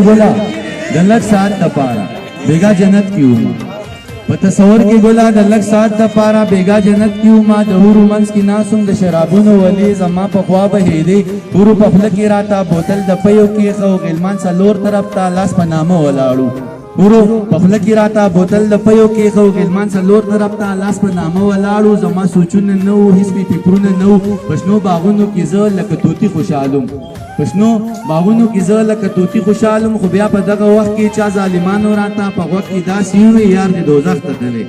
ګلا د لږ ساعت دپاره بیګا جنت کې وم په تصور کې ګلا د لږ ساعت دپاره بیګا جنت کې وم د حورو منځ کې ناست وم د شرابونو ولې زما په خوا بهېدې حورو په خوله کې راته بوتل د پیو کېښه و غلمان څلور طرف ته لاس په نامه ولاړو حورو په خوله کې راته بوتل د پیو کېښه و غلمان څلور طرف ته لاس په نامه ولاړو زما سوچونه نه وو هېڅ مې فکرونه نه وو په شنو باغونو کې زه لکه طوطي خوشحالم په شنو باغونو کې زه لکه طوطي خوشحالم خو بیا په دغه وخت کې چا ظالمانو راته په غوږ کې داسې ووې یار دې دوزخ ته تللی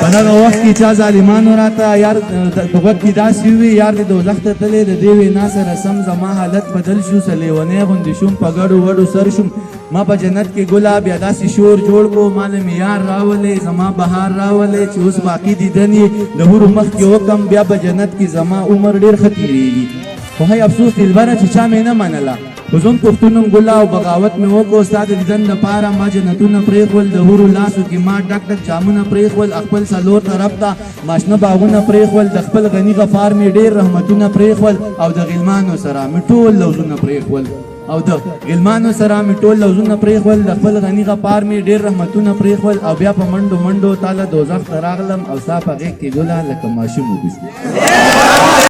په دغه وخت کې چا ظالمانو راته یار په غوږ کې داسې ووې یار دې دوزخ ته تللی د دې وینا سره سم زما حالت بدل شو څه لیونی غوندې شوم په ګډو وډو سر شوم ما په جنت کې ګلا بیا داسې شور جوړ کړو ما له مې یار راولی زما بهار راولی چې اوس باقي دیدن یې د حورو مخ کې وکم بیا په جنت کې زما عمر ډېر ښه تېرېږي خو هی افسوس دلبره چې چا مې نه منله خو زم پښتون م ګلا او بغاوت مې وکړو ستا د دیدن دپاره ما جنتونه پرېښول د حورو لاسو کې ما ډک ډک جامونه پرېښول خپل څلور طرف ته ما شنه باغونه پرېښول د خپل غني غفار مې ډېر رحمتونه پرېښول او د غلمانو سره مې ټول لوظونه پرېښول او د غلمانو سره مې ټول لوظونه پرېښول د خپل غني غفار مې ډېر رحمتونه پرېښول او بیا په منډو منډو تاله دوزخ ته راغلم او ستا په غېږ کې ګله لکه ماشوم وبېسم